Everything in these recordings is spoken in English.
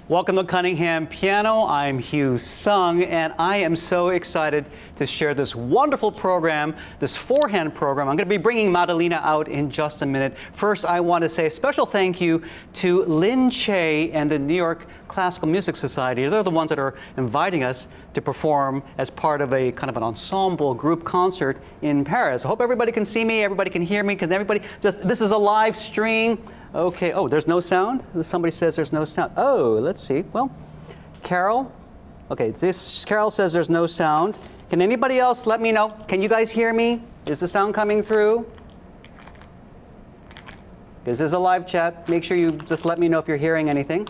Welcome to Cunningham Piano. I'm Hugh Sung, and I am so excited to share this wonderful program, this four-hand program. I'm going to be bringing Madalina out in just a minute. First, I want to say a special thank you to Lin Che and the New York Classical Music Society. They're the ones that are inviting us to perform as part of a kind of an ensemble group concert in Paris. I hope everybody can see me, everybody can hear me, because everybody this is a live stream. Okay, oh, there's no sound? Somebody says there's no sound. Oh, let's see. Well, Carol. Okay, Carol says there's no sound. Can anybody else let me know? Can you guys hear me? Is the sound coming through? This is a live chat. Make sure you just let me know if you're hearing anything.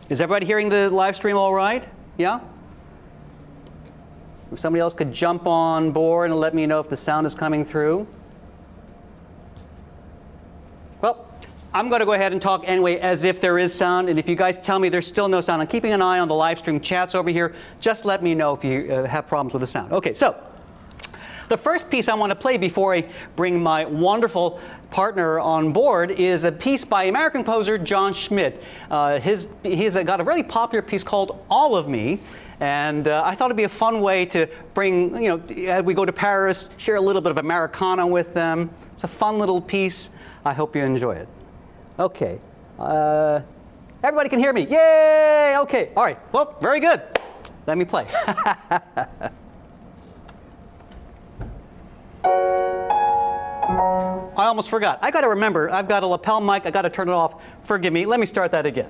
Is everybody hearing the live stream all right? Yeah? If somebody else could jump on board and let me know if the sound is coming through. Well, I'm going to go ahead and talk anyway as if there is sound, and if you guys tell me there's still no sound, I'm keeping an eye on the live stream chats over here. Just let me know if you have problems with the sound. Okay, so the first piece I want to play before I bring my wonderful partner on board is a piece by American composer John Schmidt. He's got a really popular piece called All of Me. And I thought it'd be a fun way to bring, as we go to Paris, share a little bit of Americana with them. It's a fun little piece. I hope you enjoy it. Okay. Everybody can hear me. Yay! Okay. All right. Well, very good. Let me play. I almost forgot. I got to remember, I've got a lapel mic. I got to turn it off. Forgive me. Let me start that again.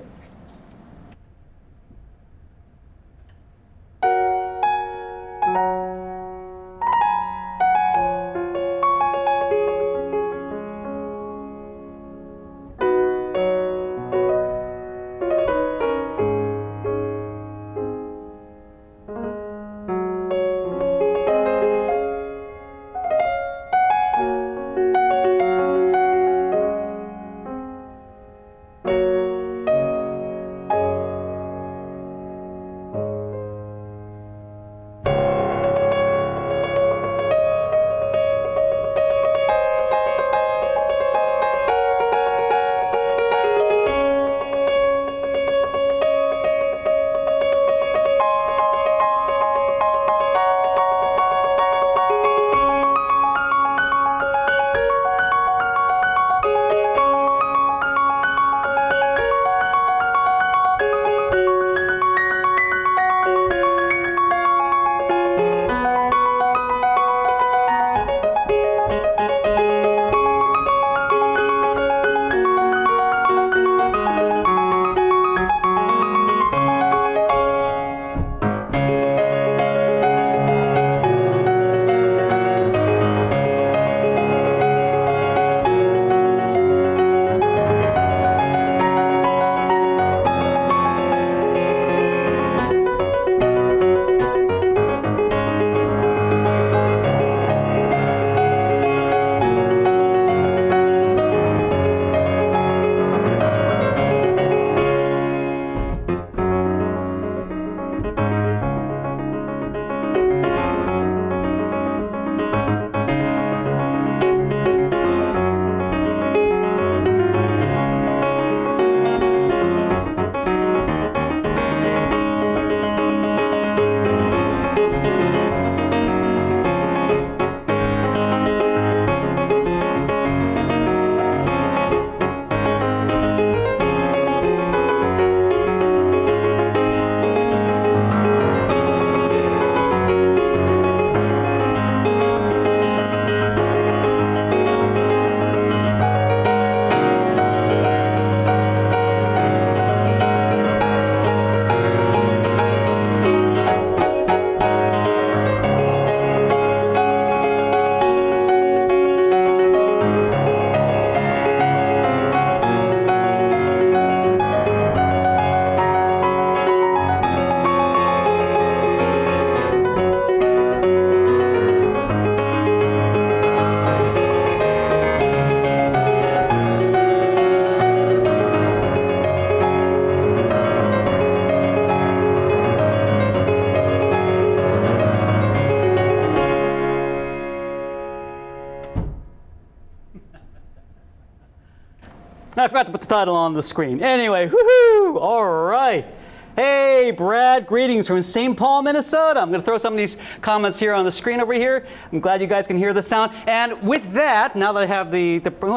I forgot to put the title on the screen. Anyway, woohoo! All right. Hey, Brad, greetings from St. Paul, Minnesota. I'm going to throw some of these comments here on the screen over here. I'm glad you guys can hear the sound. And with that, now that I have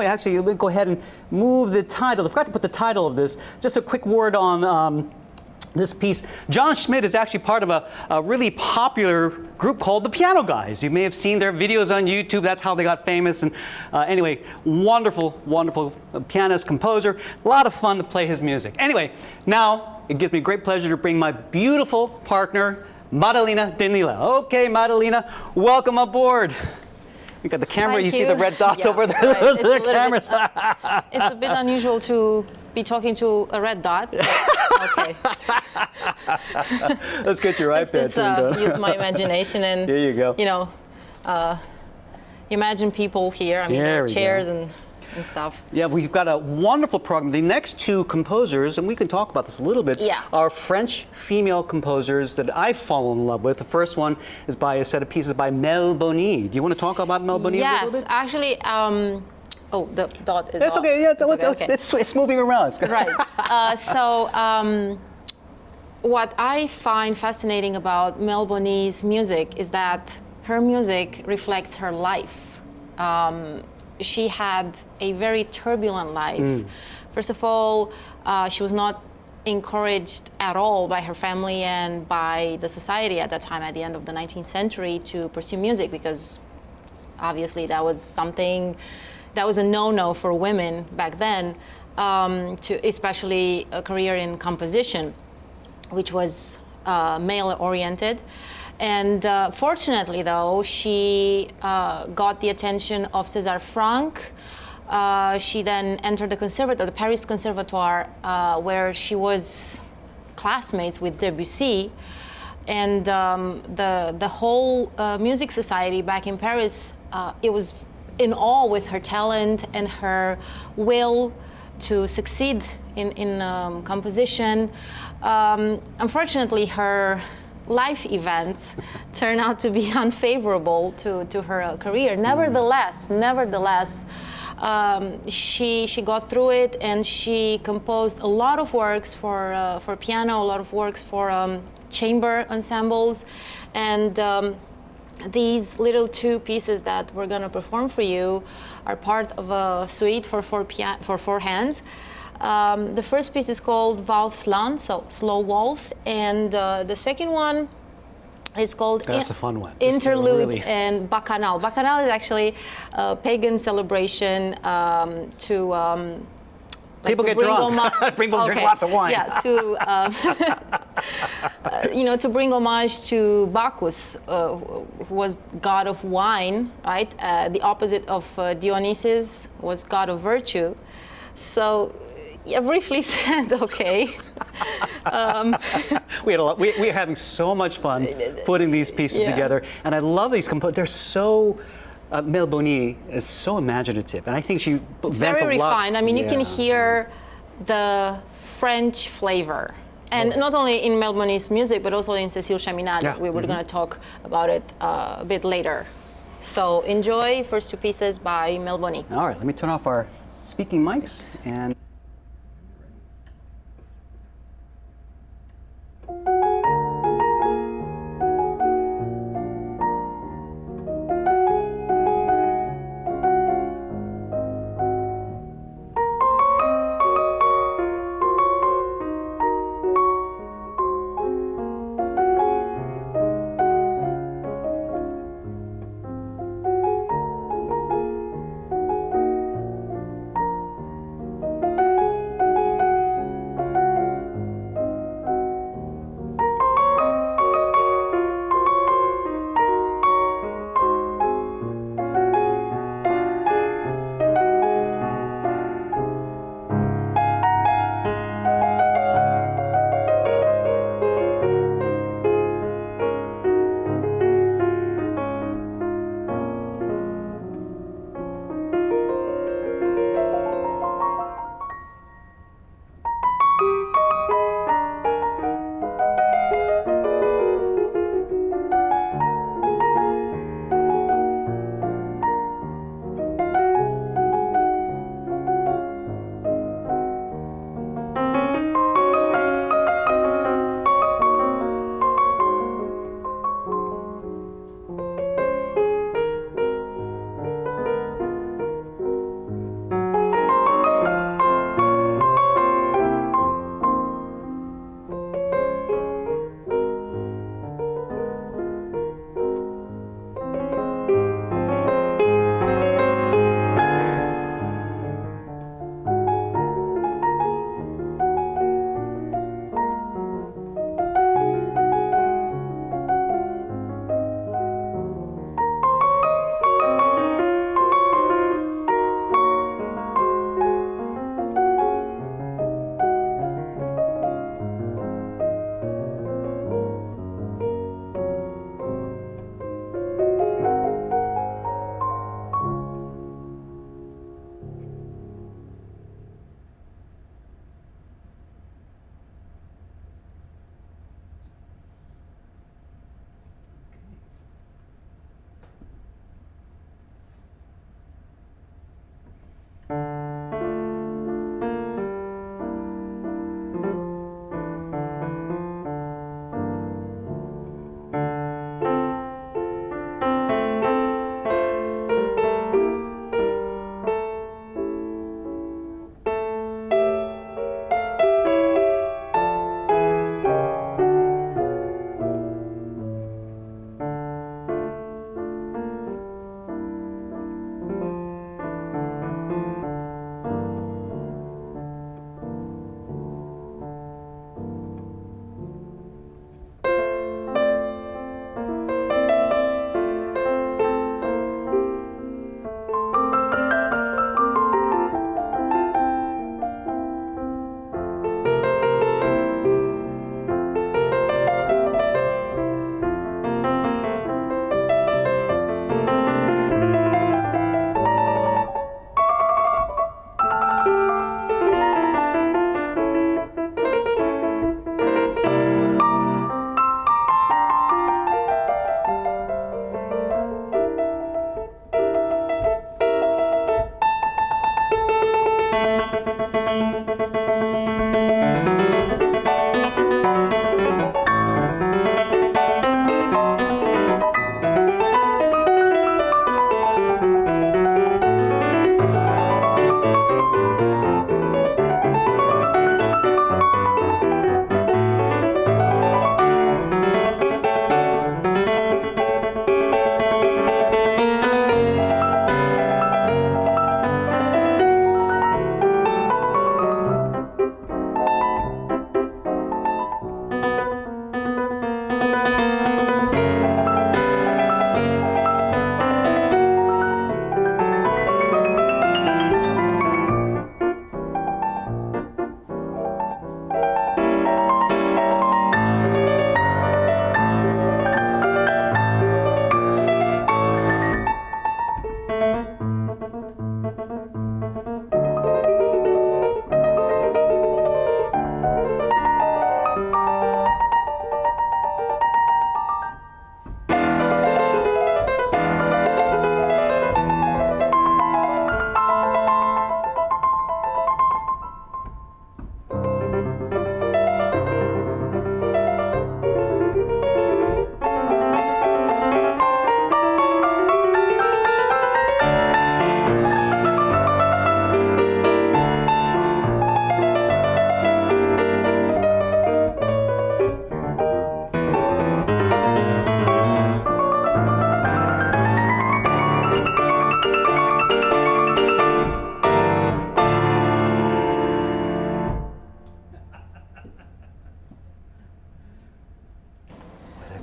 actually, let me go ahead and move the titles. I forgot to put the title of this. Just a quick word on this piece. John Schmidt is actually part of a really popular group called the Piano Guys. You may have seen their videos on YouTube. That's how they got famous. And anyway, wonderful, wonderful pianist, composer. A lot of fun to play his music. Anyway, now it gives me great pleasure to bring my beautiful partner, Madalina Danila. Okay, Madalina, welcome aboard. You got the camera. You see the red dots over there. Right. Those are the cameras. It's a bit unusual to be talking to a red dot. Okay. Let's get your iPad. Let's just use my imagination and there you go. You know, imagine people here. I mean, there are chairs and stuff. Yeah, we've got a wonderful program. The next two composers, and we can talk about this a little bit, are French female composers that I've fallen in love with. The first one is by a set of pieces by Mel Bonis. Do you want to talk about Mel Bonis a little bit? Yes, actually, oh, the dot is That's off. okay, yeah, Okay. it's moving around. Right. What I find fascinating about Mel Bonis' music is that her music reflects her life. She had a very turbulent life. First of all, she was not encouraged at all by her family and by the society at that time, at the end of the 19th century, to pursue music, because obviously that was something that was a no-no for women back then, especially a career in composition, which was male-oriented. And fortunately, though, she got the attention of César Franck. She then entered the Paris Conservatoire, where she was classmates with Debussy. And the whole music society back in Paris, it was in awe with her talent and her will to succeed in composition. Unfortunately, her life events turned out to be unfavorable to her career. Nevertheless, she got through it, and she composed a lot of works for piano, a lot of works for chamber ensembles, and these little two pieces that we're going to perform for you are part of a suite for four hands. The first piece is called Valse Lente, so slow waltz, and the second one is called That's a fun one. Interlude and Bacchanal. Bacchanal is actually a pagan celebration to people get drunk. People drink lots of wine. Yeah, to bring homage to Bacchus, who was god of wine, right? The opposite of Dionysus was god of virtue. So, yeah, briefly said, okay. We're having so much fun putting these pieces together, and I love these composers. They're so. Mel Bonis is so imaginative, and I think she it's very refined. I mean, you can hear the French flavor, and not only in Mel Bonis' music, but also in Cecile Chaminade. Yeah. We were going to talk about it a bit later. So enjoy first two pieces by Mel Bonis. All right, let me turn off our speaking mics and.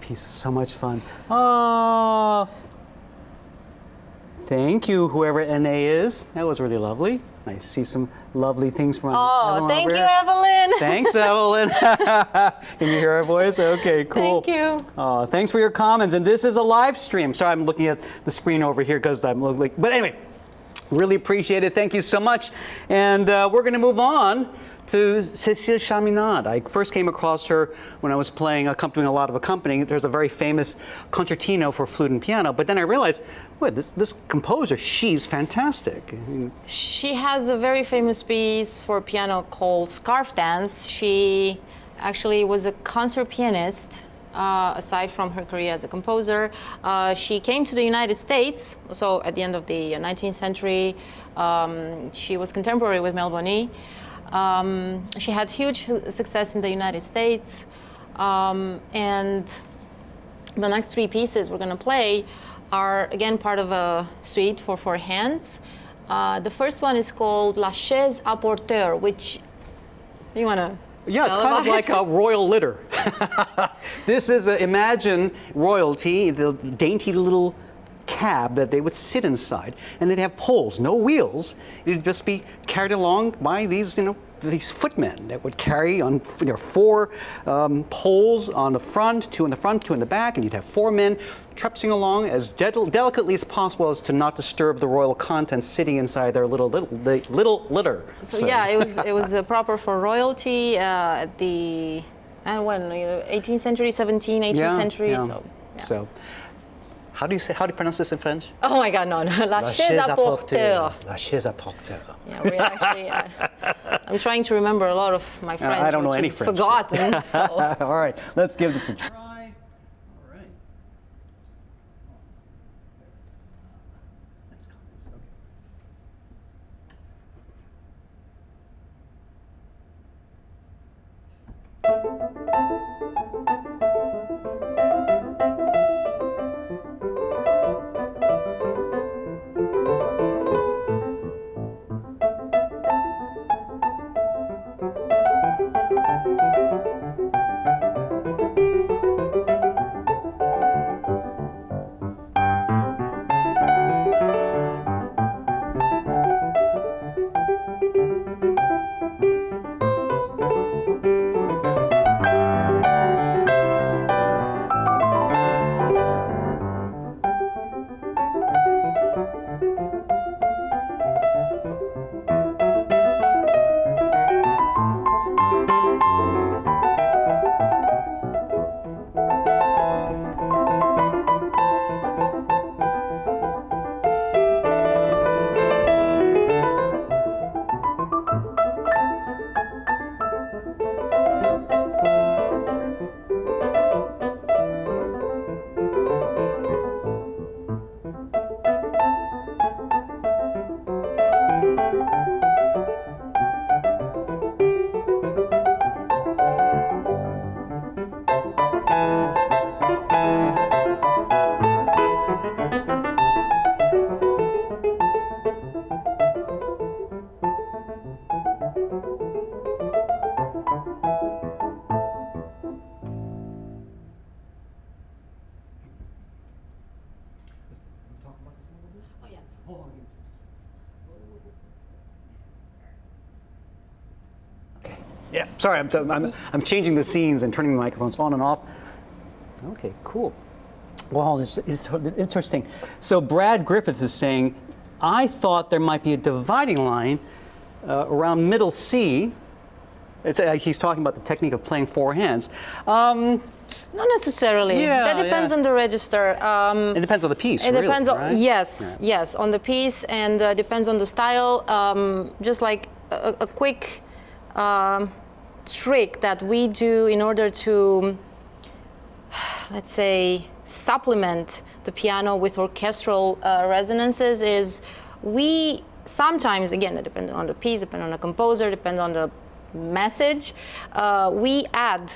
piece is so much fun. Oh, thank you, whoever NA is. That was really lovely. I see some lovely things from Oh, Evelyn thank over you, here. Evelyn. Thanks, Evelyn. Can you hear our voice? Okay, cool. Thank you. Thanks for your comments. And this is a live stream. Sorry, I'm looking at the screen over here because I'm like, but anyway, really appreciate it. Thank you so much. And we're going to move on to Cecile Chaminade. I first came across her when I was accompanying a lot of accompanying. There's a very famous concertino for flute and piano. But then I realized, wait, this composer, she's fantastic. She has a very famous piece for piano called Scarf Dance. She actually was a concert pianist. Aside from her career as a composer, she came to the United States. So at the end of the 19th century, she was contemporary with Mel Bonis. She had huge success in the United States, and the next three pieces we're going to play are again part of a suite for four hands. The first one is called La Chaise à Porteur, which you want to. Yeah, it's kind of like a royal litter. This is, imagine royalty, the dainty little cab that they would sit inside, and they'd have poles, no wheels. It'd just be carried along by these, these footmen that would carry on their four poles on the front, two in the front, two in the back, and you'd have four men trapsing along as delicately as possible as to not disturb the royal contents sitting inside their little litter. So yeah, it was proper for royalty at the 18th century, 18th century. Yeah. So. How do you pronounce this in French? Oh my God, no. La chaise à porteur. La chaise à porteur. Yeah, we actually, I'm trying to remember a lot of my French, I don't know which any is French. forgotten. So. All right, let's give this a try. All right. Let's comments. Okay. Yeah, sorry, I'm changing the scenes and turning the microphones on and off. Okay, cool. Well, it's interesting. So Brad Griffiths is saying, I thought there might be a dividing line around middle C. He's talking about the technique of playing four hands. Not necessarily. Yeah, that depends on the register. It depends on the piece. It really, depends on right? yes, on the piece, and depends on the style. Just like a quick trick that we do in order to, let's say, supplement the piano with orchestral resonances is we sometimes, again, it depends on the piece, depends on the composer, depends on the message, we add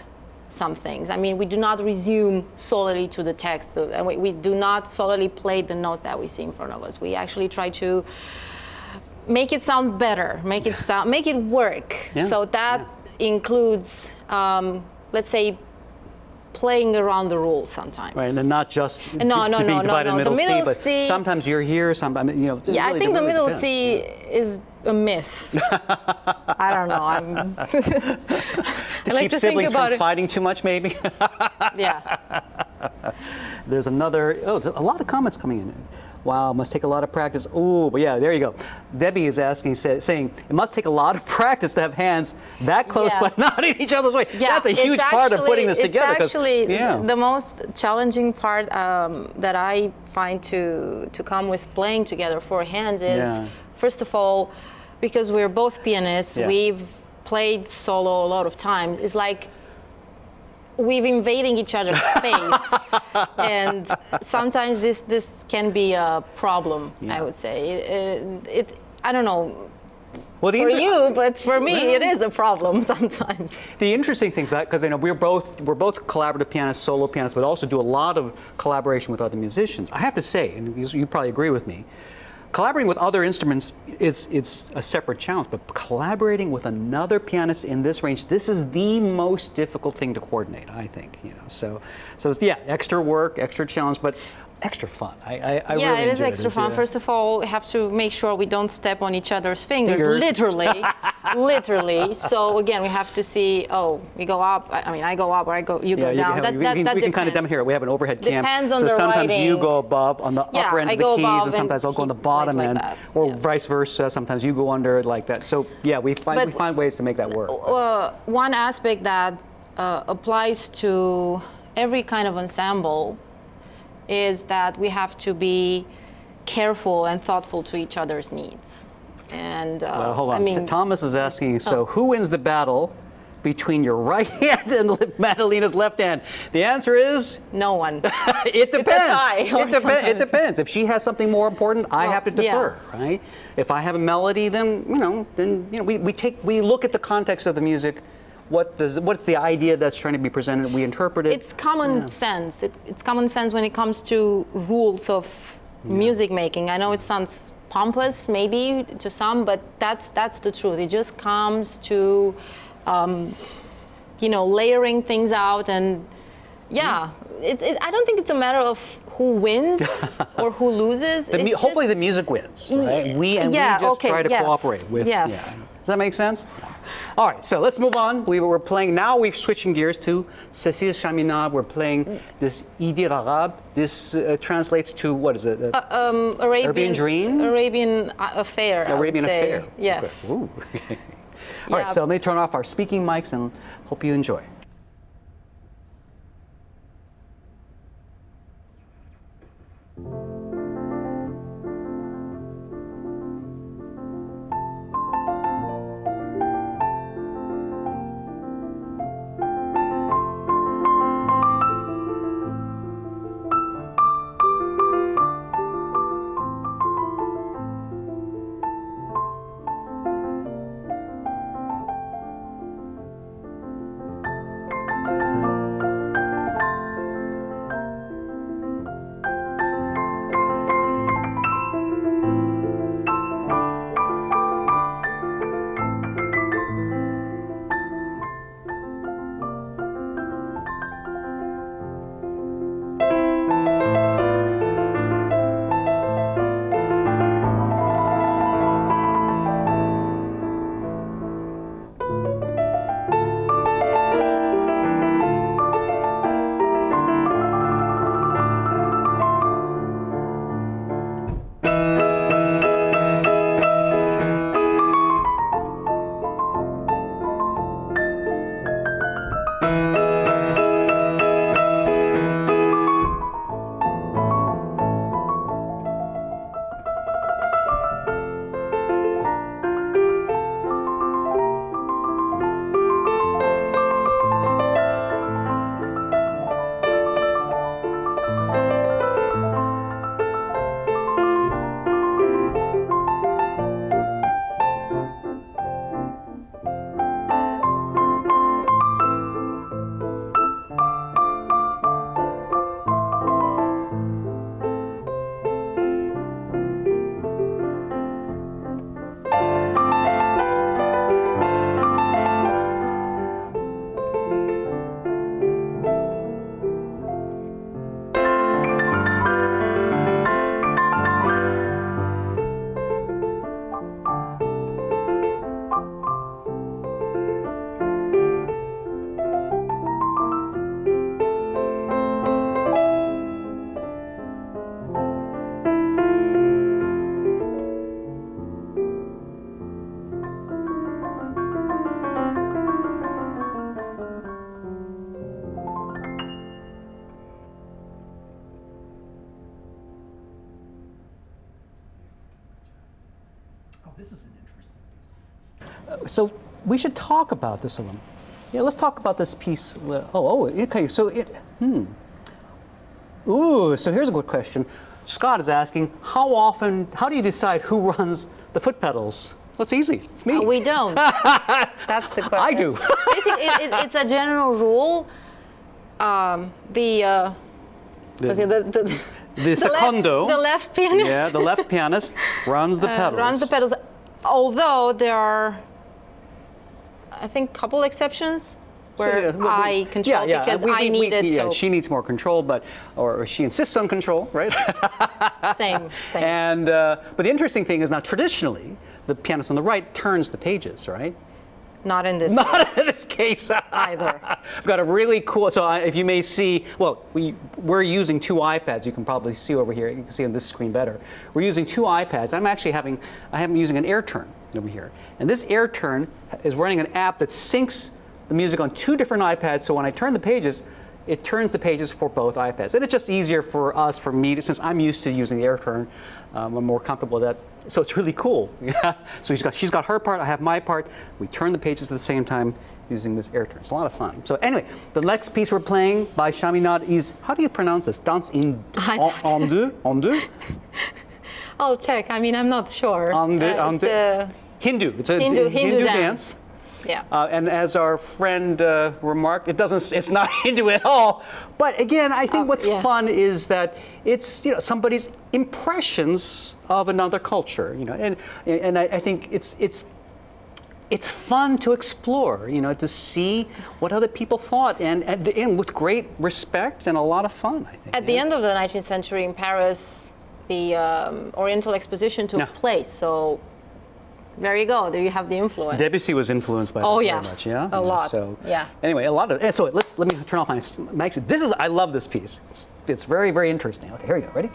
some things. I mean, we do not resume solely to the text, and we do not solely play the notes that we see in front of us. We actually try to make it sound better, make it work. Yeah. So that includes, let's say, playing around the rules sometimes. Right, and then not just No, to be divided in no. the middle C, but C, sometimes you're here, sometimes, you know. yeah, really, I think the really middle depends. C is a myth. I don't know. To like keep to think siblings about from it. fighting too much, maybe. Yeah. There's another, there's a lot of comments coming in. Wow, must take a lot of practice. Ooh, but yeah, there you go. Debbie is asking, saying, it must take a lot of practice to have hands that close, Yeah. but not in each other's way. Yeah, That's a huge it's part of putting this together. It's 'cause- actually yeah. the most challenging part that I find to come with playing together for hands is, Yeah. first of all, because we're both pianists, Yeah. we've played solo a lot of times. It's like we've invading each other's space, and sometimes this can be a problem. Yeah. I would say it I don't know Well, the for inter- you, but for me Well- it is a problem sometimes. The interesting thing is that, because we're both collaborative pianists, solo pianists, but also do a lot of collaboration with other musicians. I have to say, and you probably agree with me, collaborating with other instruments it's a separate challenge, but collaborating with another pianist in this range, this is the most difficult thing to coordinate, I think. You know, so it's, yeah, extra work, extra challenge, but extra fun. I Yeah, really it is enjoy extra fun. Yeah. First of all, we have to make sure we don't step on each other's fingers, Fingers. literally, literally. So again, we have to see. Oh, we go up. I mean, I go up, or you go down. We can kind of demo here. We have an overhead cam. Depends on so the sometimes you writing. go above on the Yeah, upper end I of the go keys, above and sometimes I'll go on the he bottom plays end, like that. or Yeah. vice versa. Sometimes you go under it like that. So yeah, we find ways to make that work. One aspect that applies to every kind of ensemble is that we have to be careful and thoughtful to each other's needs. And Well, hold on. I mean, Thomas is asking, so who wins the battle between your right hand and Madalina's left hand? The answer is no one. it depends. tie, or It sometimes. depends. If she has something more important, I have to yeah. defer, right? If I have a melody, then we look at the context of the music. What's the idea that's trying to be presented? We interpret it. It's common sense. It's common sense when it comes to rules of music making. I know it sounds pompous maybe to some, but that's the truth. It just comes to layering things out, and I don't think it's a matter of who wins or who loses. Hopefully the music wins, right? We just try to cooperate with. Yes. Yeah. Does that make sense? All right, so let's move on. We're playing now. We're switching gears to Cecile Chaminade. We're playing this Idir Arab. This translates to what is it? Arabian Dream? Arabian Affair. Arabian I would say. Affair. Yes. Okay. Ooh. All right, so let me turn off our speaking mics and hope you enjoy. So we should talk about this a little. Yeah, let's talk about this piece. Okay. So so here's a good question. Scott is asking, how do you decide who runs the foot pedals? Well, it's easy. It's me. We don't. That's the question. I do. Basically, it's a general rule. The secondo. The left pianist. Yeah, the left pianist runs the pedals. Runs the pedals. Although there are, I think, a couple exceptions where I control because I need it. Yeah, she needs more control, or she insists on control, right? Same thing. And but the interesting thing is now traditionally the pianist on the right turns the pages, right? Not in this. Not in this case either. I've got a really cool. So if you may see, well, we're using two iPads. You can probably see over here. You can see on this screen better. We're using two iPads. I'm using an air turn over here, and this air turn is running an app that syncs the music on two different iPads. So when I turn the pages, it turns the pages for both iPads, and it's just easier for me since I'm used to using the air turn. I'm more comfortable with that. So it's really cool. Yeah. So she's got her part, I have my part. We turn the pages at the same time using this air turn. It's a lot of fun. So anyway, the next piece we're playing by Chaminade is, how do you pronounce this? Danse en deux? I'll check. I mean, I'm not sure. Hindu. It's a Hindu dance. Yeah. And as our friend remarked, it's not Hindu at all. But again, I think what's fun is that it's somebody's impressions of another culture, and I think it's fun to explore, to see what other people thought, and with great respect and a lot of fun, I think. At the end of the 19th century in Paris, the Oriental Exposition took place, so there you go. There you have the influence. Debussy was influenced by that very much, yeah? A lot. So, yeah. Anyway, a lot of. So let me turn off my mic. I love this piece. It's very, very interesting. Okay, here we go. Ready?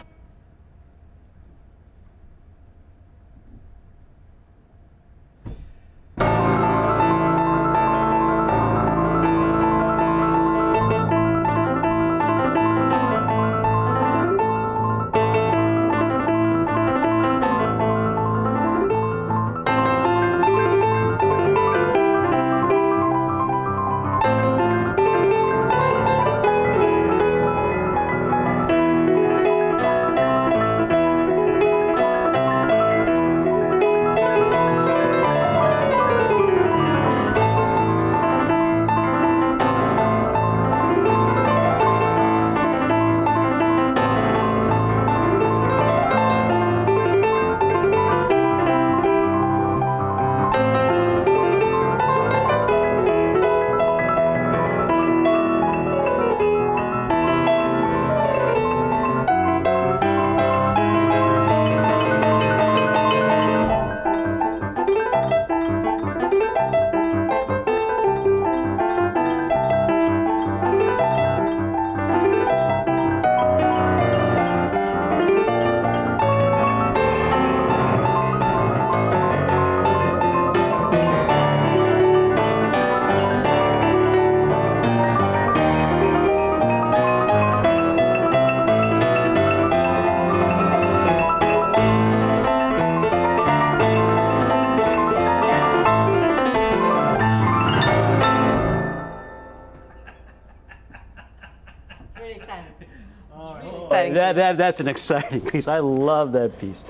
That's an exciting piece. I love that piece.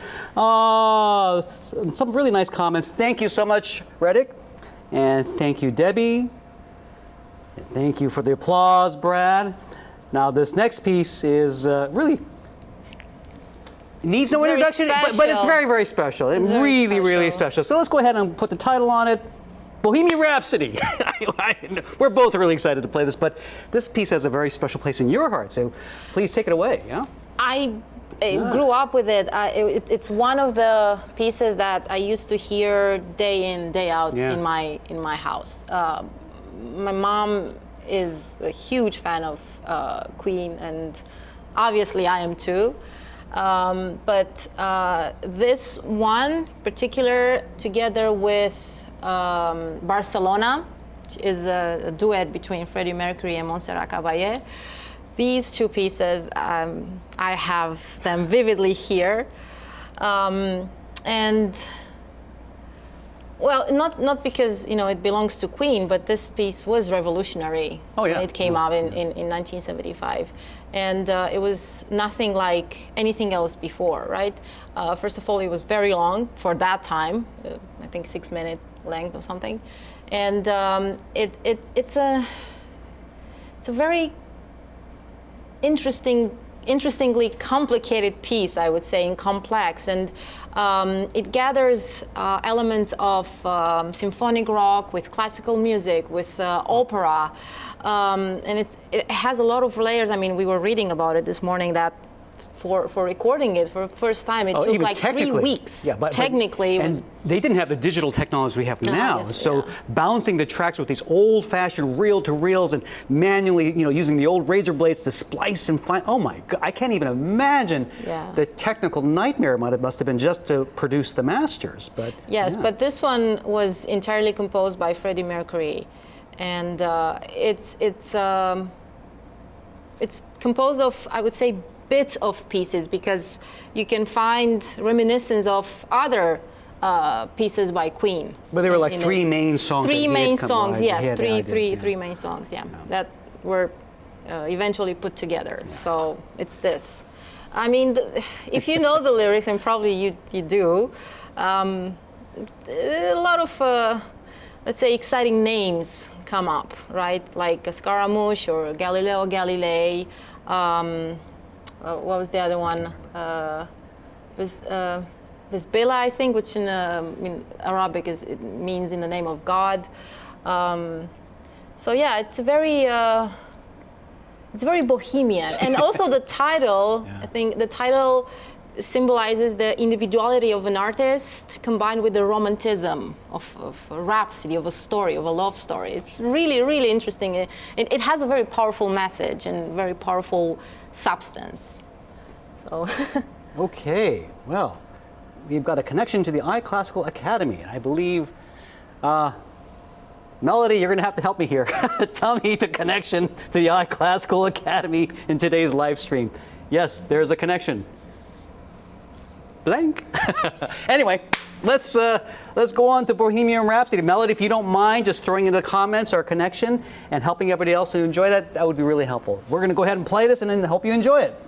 Some really nice comments. Thank you so much, Reddick. And thank you, Debbie. And thank you for the applause, Brad. Now, this next piece is really needs no introduction, but it's very, very special. It's really special. So let's go ahead and put the title on it. Bohemian Rhapsody. We're both really excited to play this, but this piece has a very special place in your heart, so please take it away. Yeah. I grew up with it. It's one of the pieces that I used to hear day in, day out in my house. My mom is a huge fan of Queen, and obviously I am too. But this one particular, together with Barcelona, which is a duet between Freddie Mercury and Montserrat Caballé. These two pieces, I have them vividly here. And Well, not because it belongs to Queen, but this piece was revolutionary Oh, yeah. when it came out in 1975, and it was nothing like anything else before, right? First of all, it was very long for that time, I think 6-minute length or something, and it's a very interestingly complicated piece, I would say, and complex, and it gathers elements of symphonic rock with classical music, with opera, and it has a lot of layers. I mean, we were reading about it this morning that for recording it for the first time, it took like 3 weeks. Yeah, but technically, and they didn't have the digital technology we have now. Yes, so yeah. balancing the tracks with these old-fashioned reel-to-reels and manually, using the old razor blades to splice and find. Oh my God, I can't even imagine the technical nightmare it must have been just to produce the masters. But yes, but this one was entirely composed by Freddie Mercury, and it's composed of, I would say, bits of pieces, because you can find reminiscence of other pieces by Queen. But there were like three main songs. Three main songs, yes, three main songs, that were eventually put together. So it's this. I mean, if you know the lyrics, and probably you do, a lot of let's say exciting names come up, right? Like Scaramouche or Galileo Galilei. What was the other one? Bismillah, I think, which in Arabic it means in the name of God. So yeah, it's very bohemian, and also the title. I think the title symbolizes the individuality of an artist combined with the romanticism of a rhapsody, of a story, of a love story. It's really, really interesting. It has a very powerful message and very powerful substance. So. Okay, well, we've got a connection to the iClassical Academy, and I believe, Melody, you're going to have to help me here. Tell me the connection to the iClassical Academy in today's live stream. Yes, there's a connection. Blank. Anyway, let's go on to Bohemian Rhapsody. Melody, if you don't mind just throwing in the comments our connection and helping everybody else to enjoy that would be really helpful. We're going to go ahead and play this and then hope you enjoy it.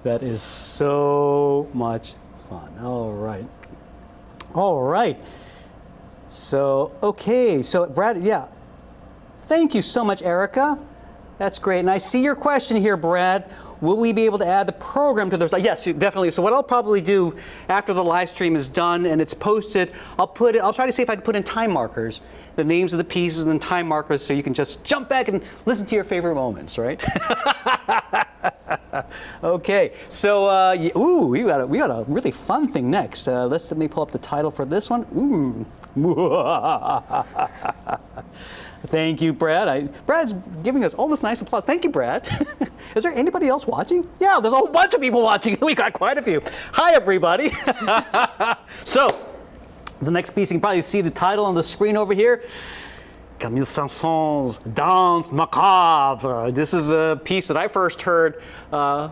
That is so much fun. All right. All right. So, okay. So, Brad, yeah. Thank you so much, Erica. That's great. And I see your question here, Brad. Will we be able to add the program to the website? Yes, definitely. So what I'll probably do after the live stream is done and it's posted, I'll try to see if I can put in time markers, the names of the pieces and time markers, so you can just jump back and listen to your favorite moments, right? Okay. So, ooh, we got a really fun thing next. Let me pull up the title for this one. Ooh. Thank you, Brad. Brad's giving us all this nice applause. Thank you, Brad. Is there anybody else watching? Yeah, there's a whole bunch of people watching. We got quite a few. Hi, everybody. So, the next piece, you can probably see the title on the screen over here. Camille Saint-Saëns' Danse Macabre. This is a piece that I first heard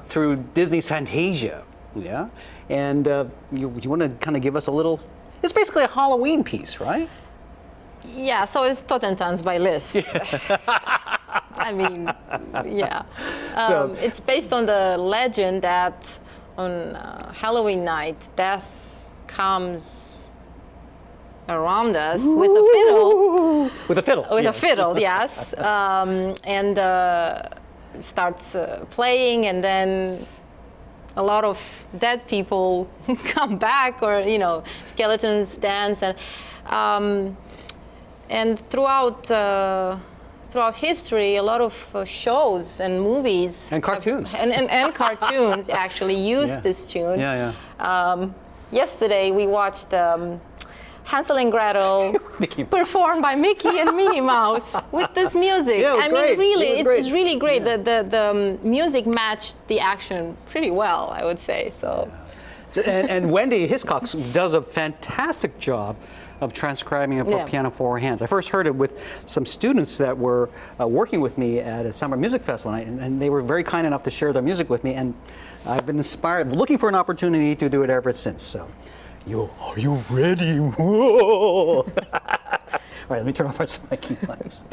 through Disney's Fantasia. Yeah, and you want to kind of give us a little? It's basically a Halloween piece, right? Yeah, so it's Totentanz by Liszt. I mean, yeah. So it's based on the legend that on Halloween night, death comes around us with a fiddle. With a fiddle. With a fiddle, yes. And starts playing, and then a lot of dead people come back, or, you know, skeletons dance. And throughout history, a lot of shows and movies and cartoons and cartoons actually use this tune. Yesterday we watched Hansel and Gretel performed by Mickey and Minnie Mouse with this music. Yeah, it was great. Really, it's really great. Yeah. The music matched the action pretty well, I would say. So. And Wendy Hiscox does a fantastic job of transcribing it for piano four hands. I first heard it with some students that were working with me at a summer music festival, and they were very kind enough to share their music with me, and I've been inspired, looking for an opportunity to do it ever since. So, are you ready? Whoa! All right, let me turn off my key lights.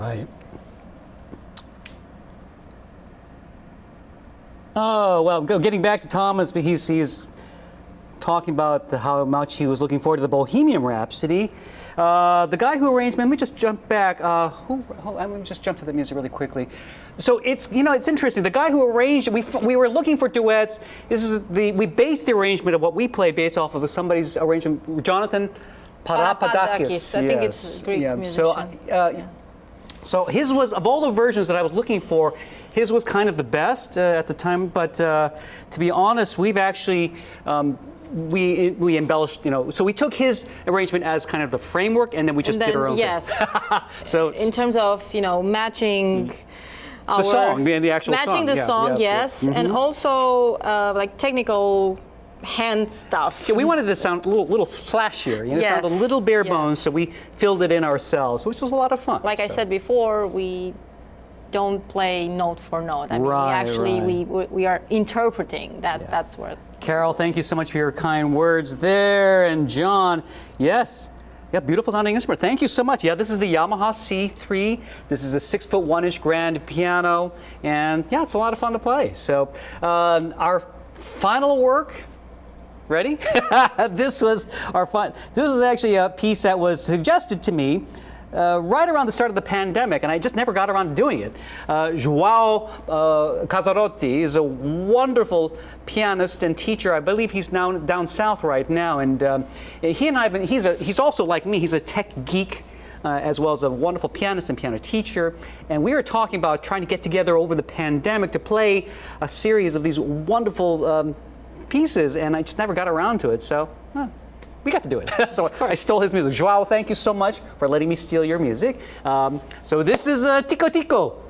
right. Oh, well, getting back to Thomas, but he's talking about how much he was looking forward to the Bohemian Rhapsody. The guy who arranged, let me just jump back. Let me just jump to the music really quickly. So it's interesting. The guy who arranged, we were looking for duets. We based the arrangement of what we played based off of somebody's arrangement, Jonathan Papadakis. I think it's a Greek musician. So his was, of all the versions that I was looking for, his was kind of the best at the time. But to be honest, we've actually we embellished. So we took his arrangement as kind of the framework, and then we just did our own thing. So in terms of matching. The song, the actual song. Matching the song, yes, and also like technical hand stuff. Yeah, we wanted to sound a little flashier, sound a little bare bones, so we filled it in ourselves, which was a lot of fun. Like I said before, we don't play note for note. I mean, we are interpreting that. Yeah. That's what. Carol, thank you so much for your kind words there, and John, yes. Yeah, beautiful sounding instrument. Thank you so much. Yeah, this is the Yamaha C3. This is a 6'1" grand piano, and yeah, it's a lot of fun to play. So our final work. Ready? This was actually a piece that was suggested to me right around the start of the pandemic, and I just never got around to doing it. Joao Casarotti is a wonderful pianist and teacher. I believe he's now down south right now, and he and I have been. He's also like me. He's a tech geek. As well as a wonderful pianist and piano teacher. And we were talking about trying to get together over the pandemic to play a series of these wonderful pieces, and I just never got around to it. So we got to do it. So I stole his music. Joao, thank you so much for letting me steal your music. So this is Tico-Tico.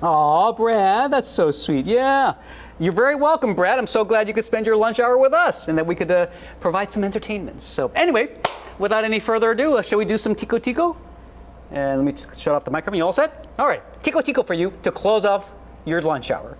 Aw, Brad, that's so sweet. Yeah. You're very welcome, Brad. I'm so glad you could spend your lunch hour with us and that we could provide some entertainment. So anyway, without any further ado, shall we do some Tico-Tico? And let me shut off the microphone. You all set? All right. Tico-Tico for you to close off your lunch hour.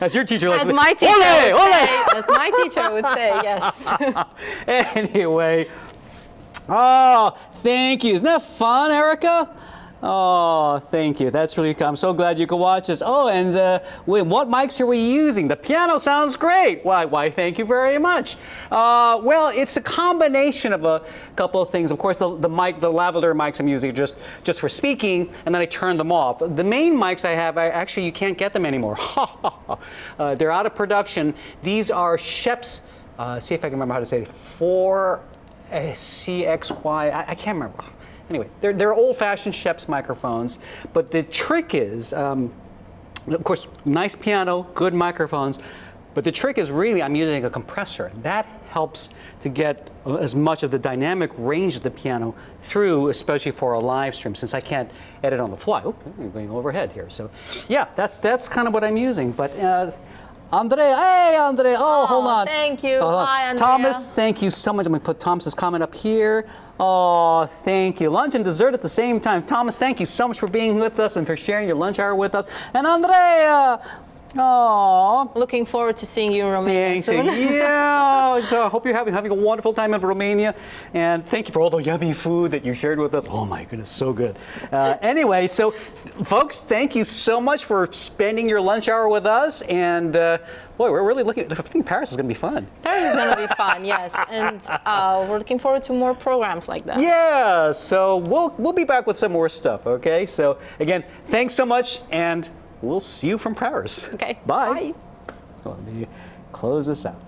As your teacher likes As to my teacher Ole, would ole! say, as my teacher would say, yes. Anyway, oh, thank you. Isn't that fun, Erica? Oh, thank you. That's really cool. I'm so glad you could watch this. Oh, and wait, what mics are we using? The piano sounds great. Why, thank you very much. Well, it's a combination of a couple of things. Of course, the mic, the lavalier mics I'm using just for speaking, and then I turn them off. The main mics I have, actually, you can't get them anymore. They're out of production. These are Shep's, see if I can remember how to say it, 4CXY, I can't remember. Anyway, they're old-fashioned Shep's microphones, but the trick is, of course, nice piano, good microphones, but the trick is really I'm using a compressor. That helps to get as much of the dynamic range of the piano through, especially for a live stream, since I can't edit on the fly. Oh, I'm going overhead here. So, yeah, that's kind of what I'm using. But Andre, hey, Andre. Oh, hold on. Thank you. Hi, Andrea. Thomas, thank you so much. I'm going to put Thomas's comment up here. Oh, thank you. Lunch and dessert at the same time. Thomas, thank you so much for being with us and for sharing your lunch hour with us. And Andrea, oh. Looking forward to seeing you in Romania Thanks. soon. Yeah. So I hope you're having a wonderful time in Romania. And thank you for all the yummy food that you shared with us. Oh my goodness, so good. Anyway, so folks, thank you so much for spending your lunch hour with us. And boy, we're really I think Paris is going to be fun. Paris is going to be fun, yes. And we're looking forward to more programs like that. Yeah. So we'll be back with some more stuff. Okay. So again, thanks so much, and we'll see you from Paris. Okay. Bye. Bye. Let me close this out.